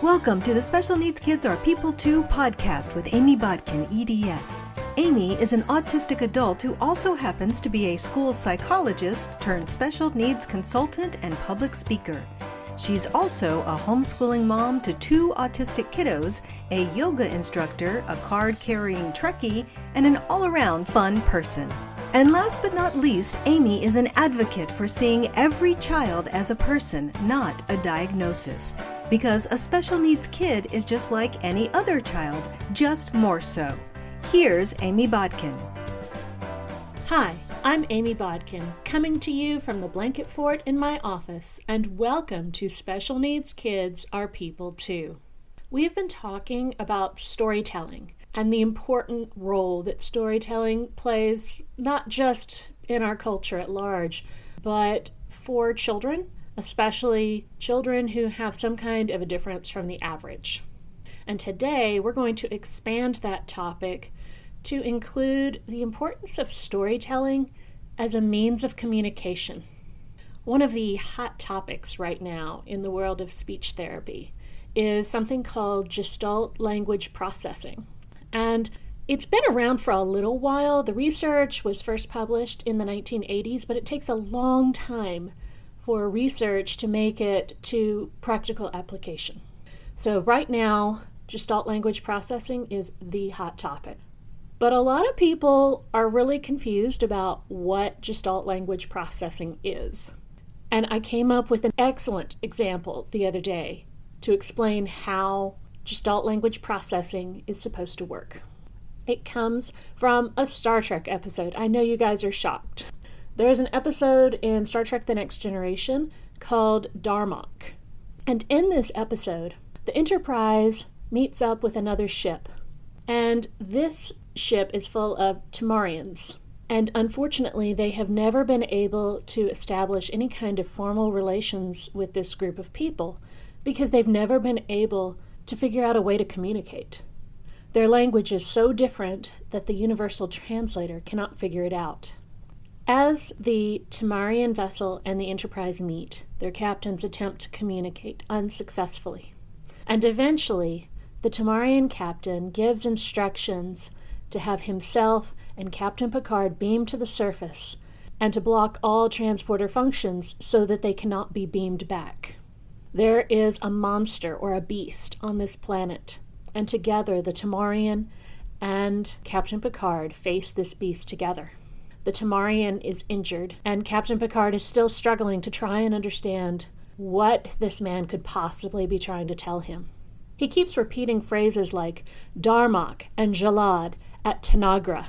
Welcome to the Special Needs Kids Are People Too podcast with Amy Bodkin, EDS. Amy is an autistic adult who also happens to be a school psychologist turned special needs consultant and public speaker. She's also a homeschooling mom to 2 autistic kiddos, a yoga instructor, a card-carrying Trekkie, and an all-around fun person. And last but not least, Amy is an advocate for seeing every child as a person, not a diagnosis. Because a special needs kid is just like any other child, just more so. Here's Amy Bodkin. Hi, I'm Amy Bodkin, coming to you from the blanket fort in my office, and welcome to Special Needs Kids Are People Too. We have been talking about storytelling and the important role that storytelling plays not just in our culture at large, but for children, especially children who have some kind of a difference from the average. And today we're going to expand that topic to include the importance of storytelling as a means of communication. One of the hot topics right now in the world of speech therapy is something called Gestalt language processing. And it's been around for a little while. The research was first published in the 1980s, but it takes a long time for research to make it to practical application. So right now, Gestalt language processing is the hot topic. But a lot of people are really confused about what Gestalt language processing is. And I came up with an excellent example the other day to explain how Gestalt language processing is supposed to work. It comes from a Star Trek episode. I know you guys are shocked. There is an episode in Star Trek The Next Generation called Darmok. And in this episode, the Enterprise meets up with another ship. And this ship is full of Tamarians. And unfortunately, they have never been able to establish any kind of formal relations with this group of people because they've never been able to figure out a way to communicate. Their language is so different that the universal translator cannot figure it out. As the Tamarian vessel and the Enterprise meet, their captains attempt to communicate unsuccessfully. And eventually, the Tamarian captain gives instructions to have himself and Captain Picard beam to the surface and to block all transporter functions so that they cannot be beamed back. There is a monster or a beast on this planet, and together the Tamarian and Captain Picard face this beast together. The Tamarian is injured, and Captain Picard is still struggling to try and understand what this man could possibly be trying to tell him. He keeps repeating phrases like Darmok and Jalad at Tanagra,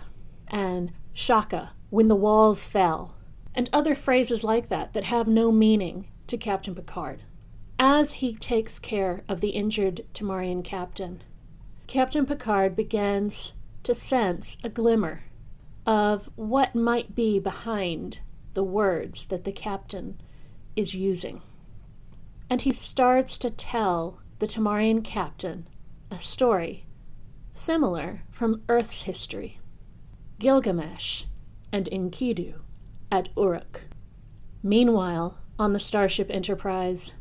and Shaka when the walls fell, and other phrases like that that have no meaning to Captain Picard. As he takes care of the injured Tamarian captain, Captain Picard begins to sense a glimmer of what might be behind the words that the captain is using. And he starts to tell the Tamarian captain a story similar from Earth's history. Gilgamesh and Enkidu at Uruk. Meanwhile, on the Starship Enterprise,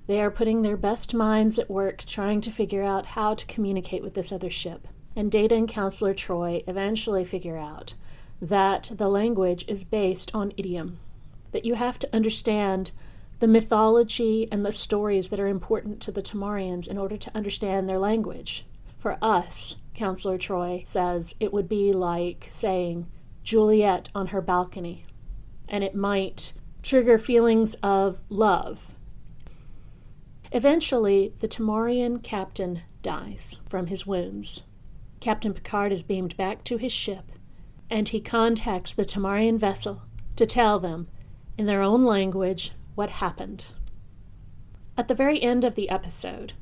they are putting their best minds at work trying to figure out how to communicate with this other ship. And Data and Counselor Troy eventually figure out that the language is based on idiom, that you have to understand the mythology and the stories that are important to the Tamarians in order to understand their language. For us, Counselor Troy says, it would be like saying Juliet on her balcony, and it might trigger feelings of love. Eventually, the Tamarian captain dies from his wounds. Captain Picard is beamed back to his ship, and he contacts the Tamarian vessel to tell them, in their own language, what happened. At the very end of the episode,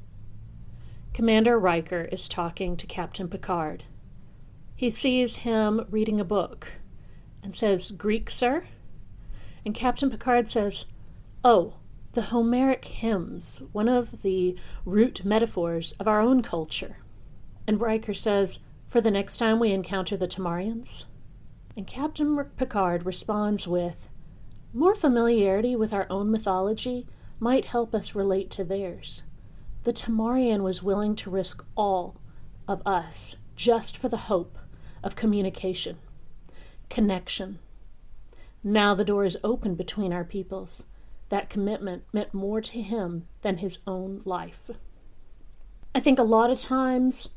Commander Riker is talking to Captain Picard. He sees him reading a book and says, "Greek, sir?" And Captain Picard says, "Oh, the Homeric hymns, one of the root metaphors of our own culture." And Riker says, "For the next time we encounter the Tamarians?" And Captain Picard responds with, "More familiarity with our own mythology might help us relate to theirs. the Tamarian was willing to risk all of us just for the hope of communication, connection. Now the door is open between our peoples. That commitment meant more to him than his own life. I think a lot of times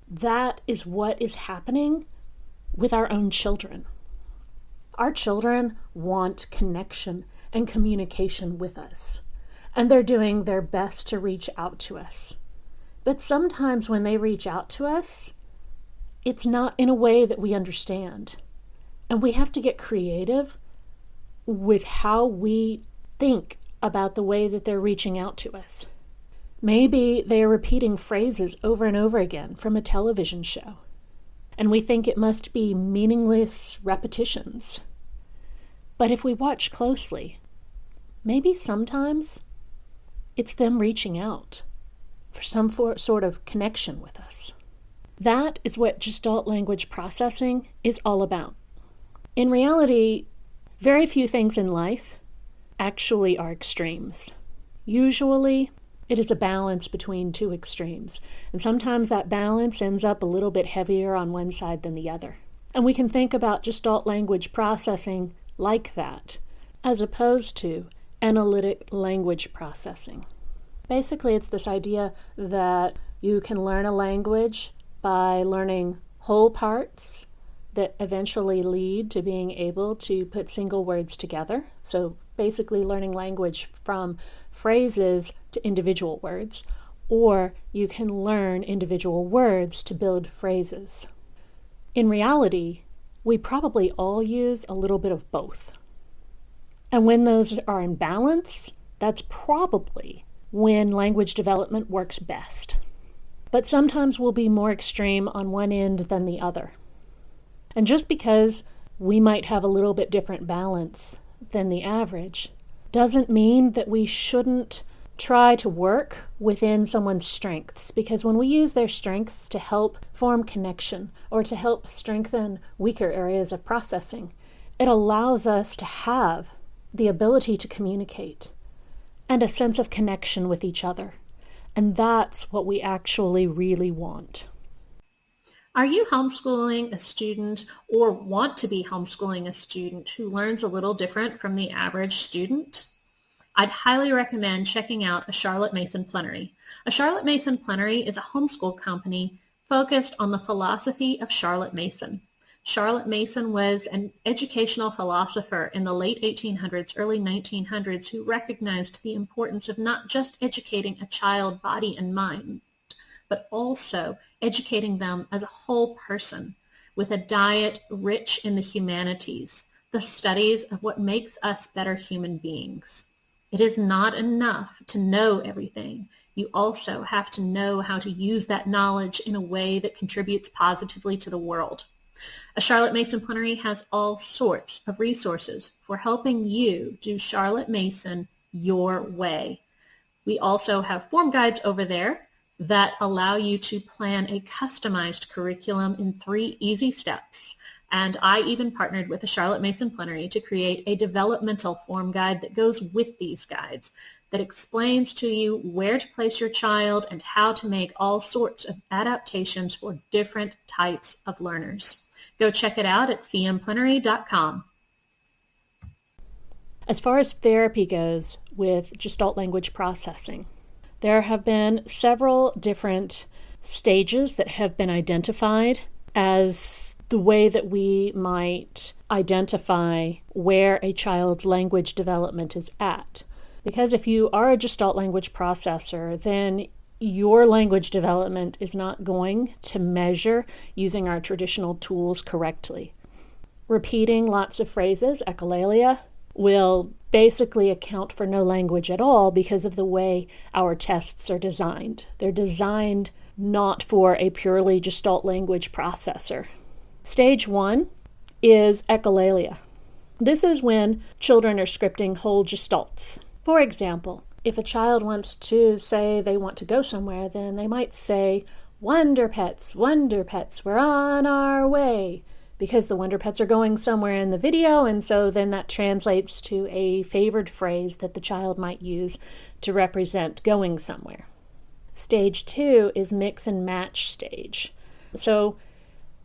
that is what is happening with our own children. Our children want connection and communication with us, and they're doing their best to reach out to us. But sometimes when they reach out to us, it's not in a way that we understand. And we have to get creative with how we think about the way that they're reaching out to us. Maybe they are repeating phrases over and over again from a television show, and we think it must be meaningless repetitions. But if we watch closely, maybe sometimes it's them reaching out for some sort of connection with us. That is what Gestalt language processing is all about. In reality, very few things in life actually are extremes. Usually, it is a balance between two extremes, and sometimes that balance ends up a little bit heavier on one side than the other. And we can think about Gestalt language processing like that, as opposed to analytic language processing. Basically, it's this idea that you can learn a language by learning whole parts that eventually lead to being able to put single words together. So basically learning language from phrases to individual words, or you can learn individual words to build phrases. In reality, we probably all use a little bit of both. And when those are in balance, that's probably when language development works best. But sometimes we'll be more extreme on one end than the other. And just because we might have a little bit different balance than the average doesn't mean that we shouldn't try to work within someone's strengths, because when we use their strengths to help form connection or to help strengthen weaker areas of processing, it allows us to have the ability to communicate and a sense of connection with each other. And that's what we actually really want. Are you homeschooling a student or want to be homeschooling a student who learns a little different from the average student? I'd highly recommend checking out a Charlotte Mason plenary. A Charlotte Mason plenary is a homeschool company focused on the philosophy of Charlotte Mason. Charlotte Mason was an educational philosopher in the late 1800s, early 1900s who recognized the importance of not just educating a child body and mind, but also educating them as a whole person with a diet rich in the humanities, the studies of what makes us better human beings. It is not enough to know everything. You also have to know how to use that knowledge in a way that contributes positively to the world. A Charlotte Mason plenary has all sorts of resources for helping you do Charlotte Mason your way. We also have form guides over there that allow you to plan a customized curriculum in 3 easy steps. And I even partnered with the Charlotte Mason plenary to create a developmental form guide that goes with these guides, that explains to you where to place your child and how to make all sorts of adaptations for different types of learners. Go check it out at cmplenary.com. As far as therapy goes with Gestalt language processing, there have been several different stages that have been identified as the way that we might identify where a child's language development is at. Because if you are a Gestalt language processor, then your language development is not going to measure using our traditional tools correctly. Repeating lots of phrases, echolalia, will basically account for no language at all because of the way our tests are designed. They're designed not for a purely Gestalt language processor. Stage 1 is echolalia. This is when children are scripting whole gestalts. For example, if a child wants to say they want to go somewhere, then they might say, Wonder Pets, we're on our way, because the Wonder Pets are going somewhere in the video, and so then that translates to a favored phrase that the child might use to represent going somewhere. Stage 2 is mix and match stage. So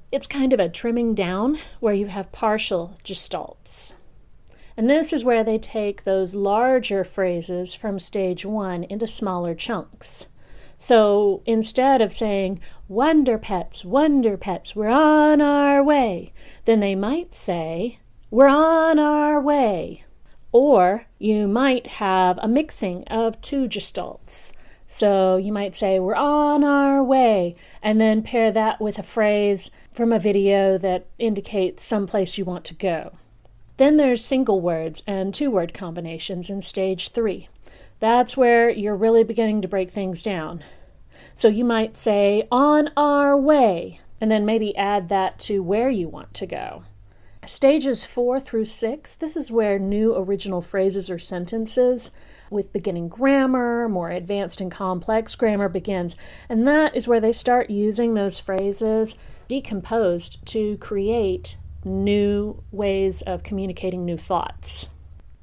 it's kind of a trimming down where you have partial gestalts. And this is where they take those larger phrases from stage 1 into smaller chunks. So instead of saying, wonder pets, we're on our way, then they might say, we're on our way. Or you might have a mixing of two gestalts. So you might say, we're on our way, and then pair that with a phrase from a video that indicates someplace you want to go. Then there's single words and two-word combinations in stage 3. That's where you're really beginning to break things down. So you might say, on our way, and then maybe add that to where you want to go. Stages 4 through 6, this is where new original phrases or sentences with beginning grammar, more advanced and complex grammar begins. And that is where they start using those phrases decomposed to create new ways of communicating new thoughts.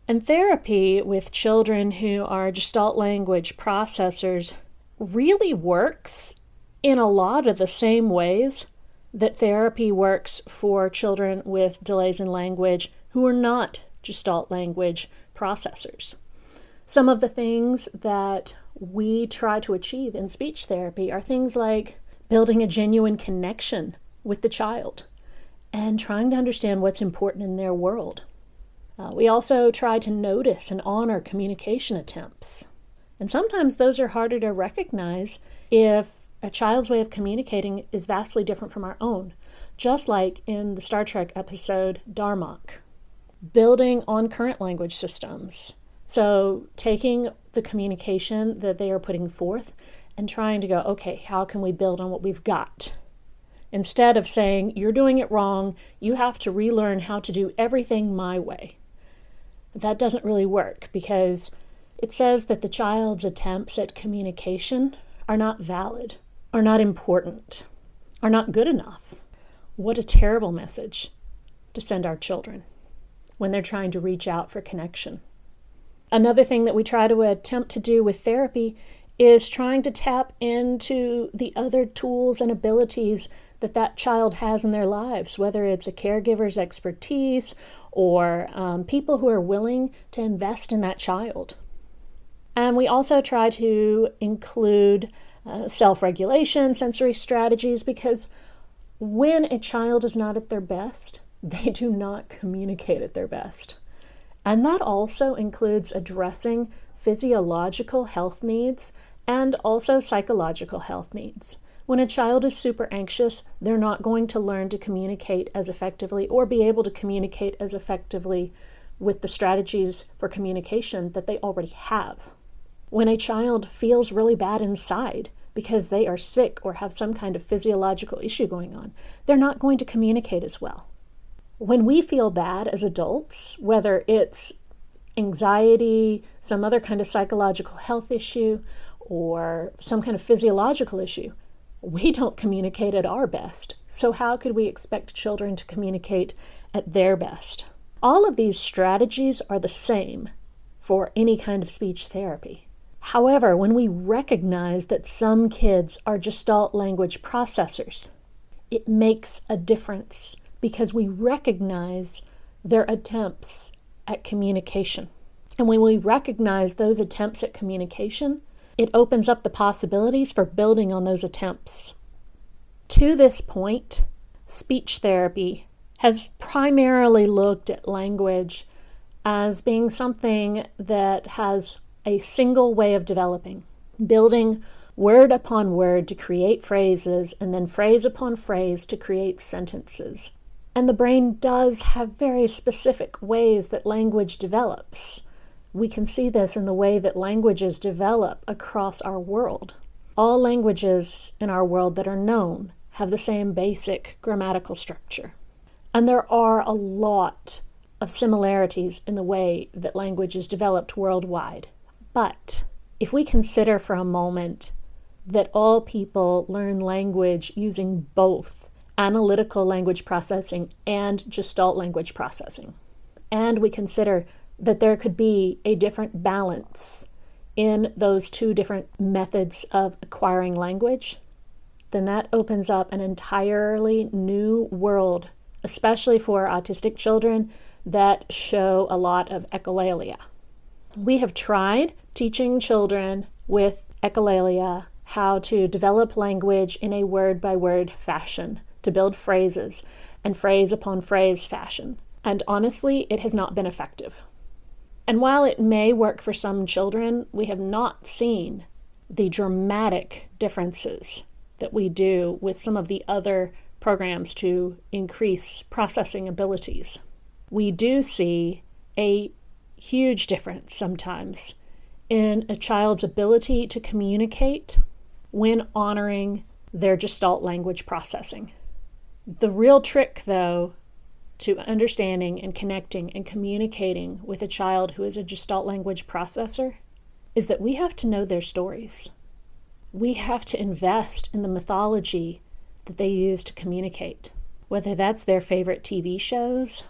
And therapy with children who are Gestalt language processors really works in a lot of the same ways that therapy works for children with delays in language who are not Gestalt language processors. Some of the things that we try to achieve in speech therapy are things like building a genuine connection with the child and trying to understand what's important in their world. We also try to notice and honor communication attempts. And sometimes those are harder to recognize if a child's way of communicating is vastly different from our own, just like in the Star Trek episode Darmok. Building on current language systems. So taking the communication that they are putting forth and trying to go, okay, how can we build on what we've got? Instead of saying, you're doing it wrong, you have to relearn how to do everything my way. That doesn't really work because it says that the child's attempts at communication are not valid, are not important, are not good enough. What a terrible message to send our children when they're trying to reach out for connection. Another thing that we try to attempt to do with therapy is trying to tap into the other tools and abilities that that child has in their lives, whether it's a caregiver's expertise or people who are willing to invest in that child. And we also try to include self-regulation, sensory strategies, because when a child is not at their best, they do not communicate at their best. And that also includes addressing physiological health needs and also psychological health needs. When a child is super anxious, they're not going to learn to communicate as effectively or be able to communicate as effectively with the strategies for communication that they already have. When a child feels really bad inside because they are sick or have some kind of physiological issue going on, they're not going to communicate as well. When we feel bad as adults, whether it's anxiety, some other kind of psychological health issue, or some kind of physiological issue, we don't communicate at our best. So how could we expect children to communicate at their best? All of these strategies are the same for any kind of speech therapy. However, when we recognize that some kids are Gestalt language processors, it makes a difference because we recognize their attempts at communication. And when we recognize those attempts at communication, it opens up the possibilities for building on those attempts. To this point, speech therapy has primarily looked at language as being something that has a single way of developing, building word upon word to create phrases and then phrase upon phrase to create sentences. And the brain does have very specific ways that language develops. We can see this in the way that languages develop across our world. All languages in our world that are known have the same basic grammatical structure. And there are a lot of similarities in the way that language is developed worldwide. But if we consider for a moment that all people learn language using both analytical language processing and Gestalt language processing, and we consider that there could be a different balance in those two different methods of acquiring language, then that opens up an entirely new world, especially for autistic children that show a lot of echolalia. We have tried teaching children with echolalia how to develop language in a word-by-word fashion, to build phrases and phrase upon phrase fashion. And honestly, it has not been effective. And while it may work for some children, we have not seen the dramatic differences that we do with some of the other programs to increase processing abilities. We do see a huge difference sometimes in a child's ability to communicate when honoring their Gestalt language processing. The real trick, though, to understanding and connecting and communicating with a child who is a Gestalt language processor is that we have to know their stories. We have to invest in the mythology that they use to communicate, whether that's their favorite TV shows,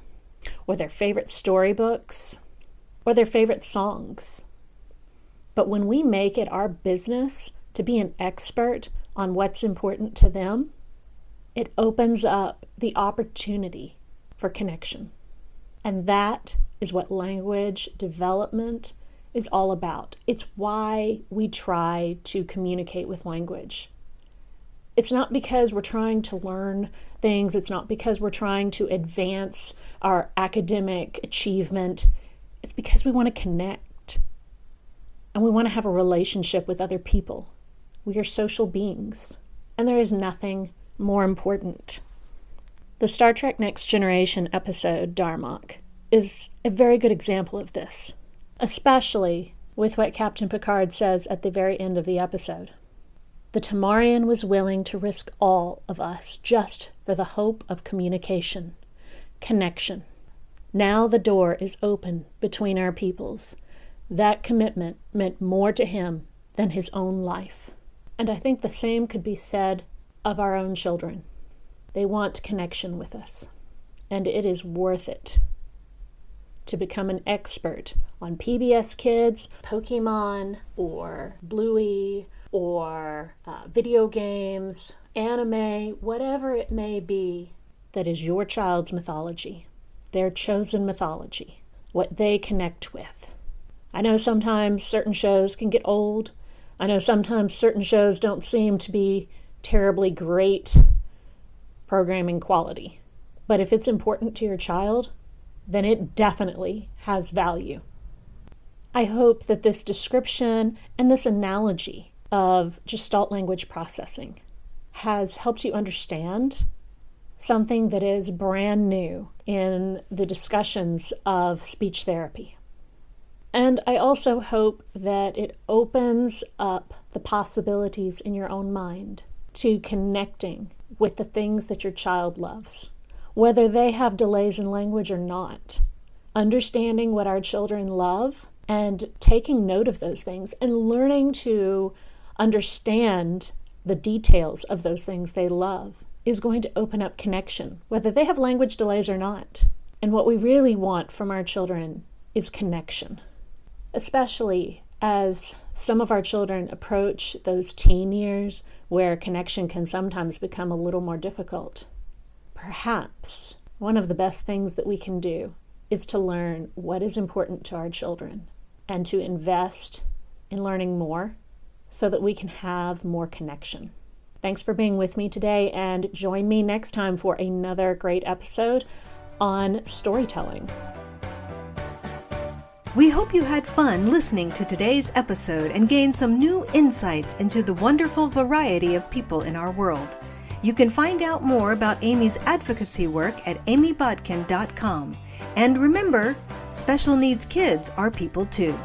or their favorite storybooks, or their favorite songs. But when we make it our business to be an expert on what's important to them, it opens up the opportunity for connection. And that is what language development is all about. It's why we try to communicate with language. It's not because we're trying to learn things. It's not because we're trying to advance our academic achievement. It's because we want to connect. And we want to have a relationship with other people. We are social beings. And there is nothing more important. The Star Trek Next Generation episode, Darmok, is a very good example of this, especially with what Captain Picard says at the very end of the episode. The Tamarian was willing to risk all of us just for the hope of communication, connection. Now the door is open between our peoples. That commitment meant more to him than his own life. And I think the same could be said of our own children. They want connection with us, and it is worth it to become an expert on PBS Kids, Pokemon, or Bluey, or video games, anime, whatever it may be that is your child's mythology, their chosen mythology, what they connect with. I know sometimes certain shows can get old. I know sometimes certain shows don't seem to be terribly great programming quality. But if it's important to your child, then it definitely has value. I hope that this description and this analogy of Gestalt language processing has helped you understand something that is brand new in the discussions of speech therapy. And I also hope that it opens up the possibilities in your own mind to connecting with the things that your child loves, whether they have delays in language or not. Understanding what our children love and taking note of those things and learning to understand the details of those things they love is going to open up connection, whether they have language delays or not. And what we really want from our children is connection, especially as some of our children approach those teen years where connection can sometimes become a little more difficult. Perhaps one of the best things that we can do is to learn what is important to our children and to invest in learning more so that we can have more connection. Thanks for being with me today, and join me next time for another great episode on storytelling. We hope you had fun listening to today's episode and gained some new insights into the wonderful variety of people in our world. You can find out more about Amy's advocacy work at amybodkin.com. And remember, special needs kids are people too.